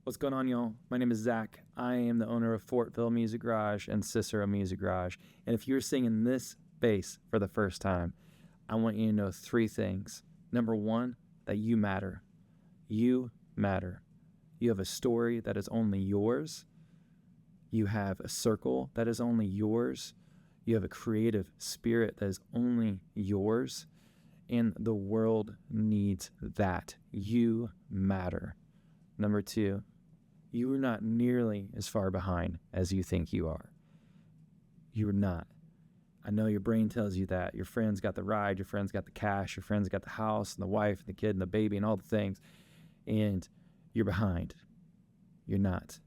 What's going on, y'all? My name is Zach. I am the owner of Fortville Music Garage and Cicero Music Garage. And if you're singing this bass for the first time, I want you to know three things. Number one, that you matter. You matter. You have a story that is only yours. You have a circle that is only yours. You have a creative spirit that is only yours. And the world needs that. You matter. Number two, you are not nearly as far behind as you think you are. You're not. I know your brain tells you that. Your friend's got the ride, your friend's got the cash, your friend's got the house and the wife and the kid and the baby and all the things. And you're behind. You're not.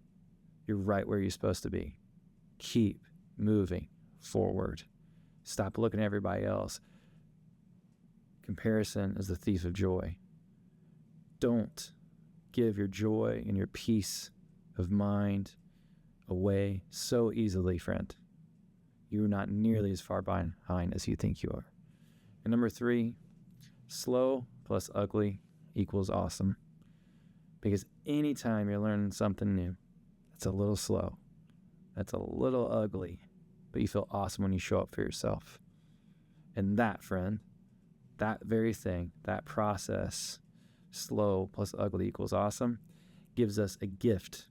You're right where you're supposed to be. Keep moving forward. Stop looking at everybody else. Comparison is the thief of joy. Don't give your joy and your peace of mind away so easily, friend. You're not nearly as far behind as you think you are. And number three, slow plus ugly equals awesome. Because anytime you're learning something new, that's a little slow, that's a little ugly, but you feel awesome when you show up for yourself. And that, friend, that very thing, that process, slow plus ugly equals awesome, gives us a gift,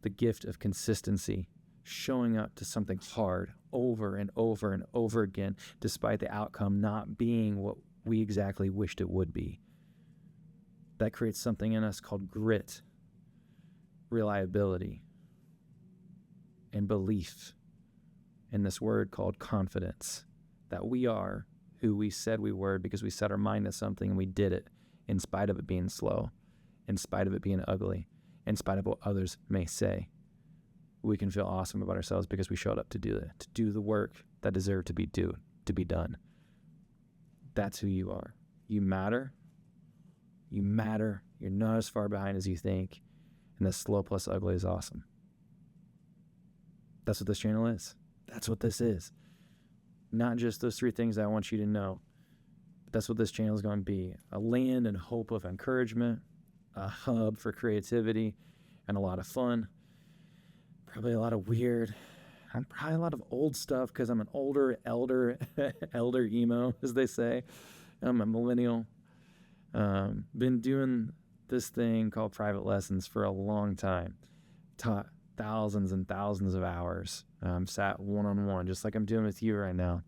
the gift of consistency, showing up to something hard over and over and over again, despite the outcome not being what we exactly wished it would be. That creates something in us called grit, reliability, and belief in this word called confidence, that we are who we said we were because we set our mind to something and we did it in spite of it being slow, in spite of it being ugly, in spite of what others may say. We can feel awesome about ourselves because we showed up to do it, to do the work that deserved to be done. That's who you are. You matter. You matter. You're not as far behind as you think. And the slow plus ugly is awesome. That's what this channel is. That's what this is. Not just those three things I want you to know. But that's what this channel is going to be. A land and hope of encouragement, a hub for creativity, and a lot of fun. Probably a lot of weird, and probably a lot of old stuff because I'm an elder emo, as they say. I'm a millennial. Been doing this thing called private lessons for a long time. Taught thousands and thousands of hours. Sat one-on-one, just like I'm doing with you right now.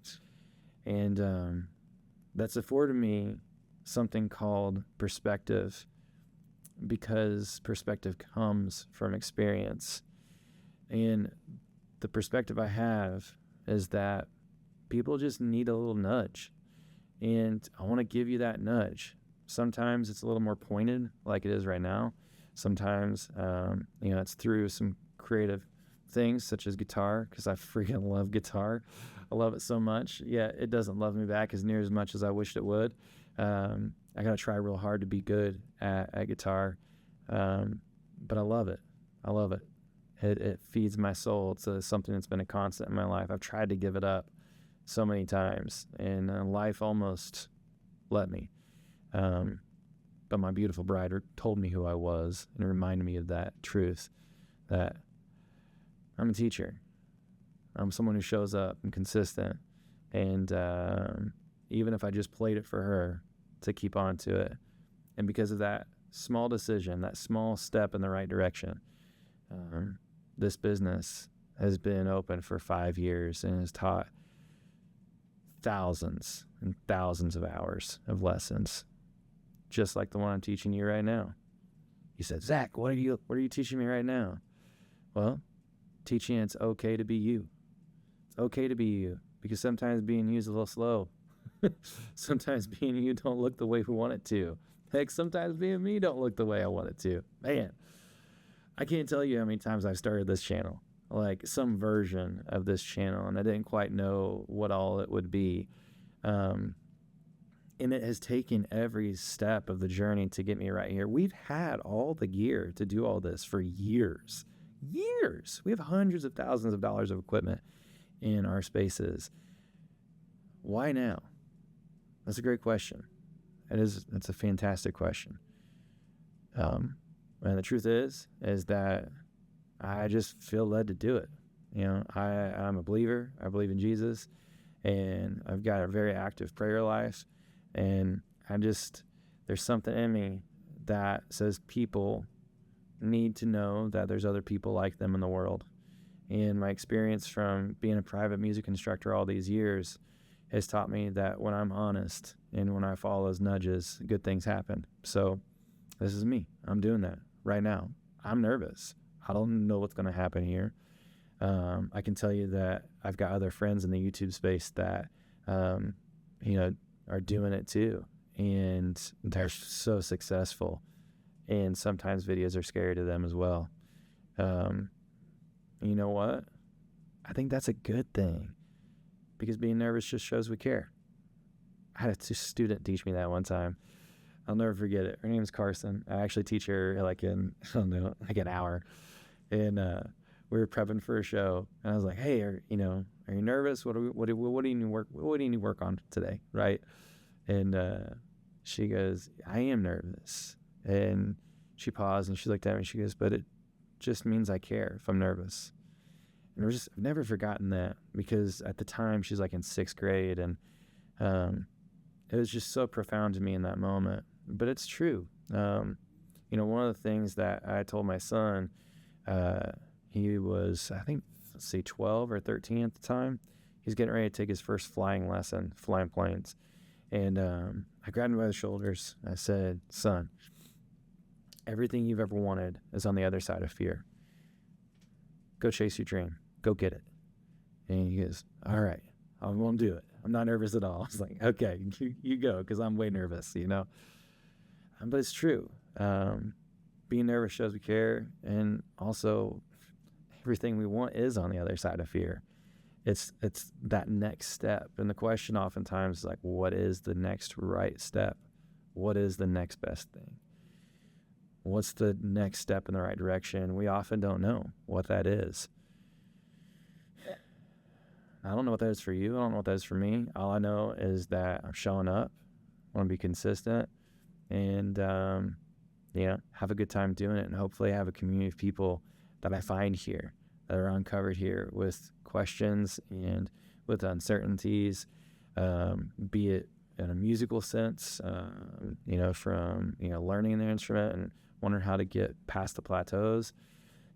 And that's afforded me something called perspective, because perspective comes from experience. And the perspective I have is that people just need a little nudge. And I want to give you that nudge. Sometimes it's a little more pointed, like it is right now. Sometimes, it's through some creative things such as guitar, because I freaking love guitar. I love it so much. Yeah, it doesn't love me back as near as much as I wished it would. I got to try real hard to be good at guitar. But I love it. I love it. It feeds my soul. It's something that's been a constant in my life. I've tried to give it up so many times, and life almost let me. But my beautiful bride told me who I was and reminded me of that truth, that I'm a teacher. I'm someone who shows up and consistent. And even if I just played it for her, to keep on to it. And because of that small decision, that small step in the right direction, this business has been open for 5 years and has taught thousands and thousands of hours of lessons, just like the one I'm teaching you right now. You said, Zach, what are you teaching me right now? Well, teaching it's okay to be you. It's okay to be you, because sometimes being you is a little slow. Sometimes being you don't look the way we want it to. Heck, sometimes being me don't look the way I want it to. Man, I can't tell you how many times I've started this channel, like some version of this channel, and I didn't quite know what all it would be. And it has taken every step of the journey to get me right here. We've had all the gear to do all this for years. We have hundreds of thousands of dollars of equipment in our spaces. Why now? That's a great question. It's a fantastic question. And the truth is that I just feel led to do it. I'm a believer. I believe in Jesus, and I've got a very active prayer life. And there's something in me that says people need to know that there's other people like them in the world. And my experience from being a private music instructor all these years has taught me that when I'm honest and when I follow those nudges, good things happen. So this is me. I'm doing that right now. I'm nervous. I don't know what's going to happen here. I can tell you that I've got other friends in the YouTube space that, are doing it too. And they're so successful. And sometimes videos are scary to them as well. You know what? I think that's a good thing, because being nervous just shows we care. I had a student teach me that one time. I'll never forget it. Her name's Carson. I actually teach her like in, an hour. And we were prepping for a show, and I was like, "Hey, are you nervous? What do you need to work on today?" Right? And she goes, "I am nervous." And she paused and she looked at me and she goes, "But it just means I care if I'm nervous." And I've never forgotten that, because at the time she's like in 6th grade, and it was just so profound to me in that moment. But it's true. One of the things that I told my son, he was, I think, 12 or 13 at the time. He's getting ready to take his first flying lesson, flying planes. And I grabbed him by the shoulders. I said, "Son, everything you've ever wanted is on the other side of fear. Go chase your dream. Go get it." And he goes, "All right, I'm going to do it. I'm not nervous at all." I was like, "Okay, you go," because I'm way nervous, But it's true. Being nervous shows we care. And also, everything we want is on the other side of fear. It's that next step. And the question oftentimes is like, what is the next right step? What is the next best thing? What's the next step in the right direction? We often don't know what that is. I don't know what that is for you. I don't know what that is for me. All I know is that I'm showing up. I want to be consistent, and have a good time doing it. And hopefully have a community of people that I find here, that are uncovered here with questions and with uncertainties, be it in a musical sense, from learning the instrument and wondering how to get past the plateaus,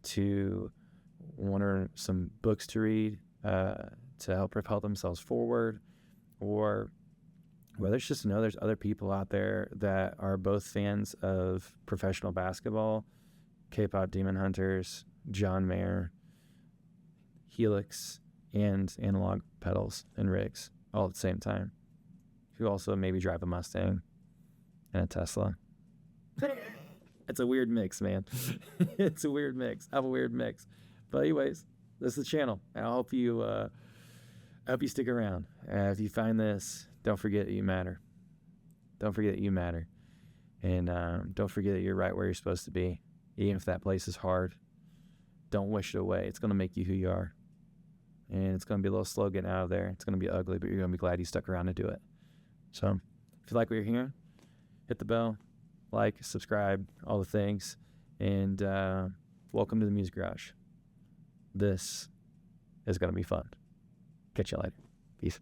to wondering some books to read to help propel themselves forward, or whether it's just to know there's other people out there that are both fans of professional basketball, K-pop Demon Hunters, John Mayer, Helix, and analog pedals and rigs all at the same time, who also maybe drive a Mustang and a Tesla. It's a weird mix, man. It's a weird mix. I have a weird mix. But anyways, this is the channel. I hope you stick around. If you find this, don't forget that you matter. Don't forget that you matter. And don't forget that you're right where you're supposed to be. Even if that place is hard, don't wish it away. It's going to make you who you are. And it's going to be a little slow getting out of there. It's going to be ugly, but you're going to be glad you stuck around to do it. So if you like what you're hearing, hit the bell, like, subscribe, all the things. And welcome to the Music Garage. This is going to be fun. Catch you later. Peace.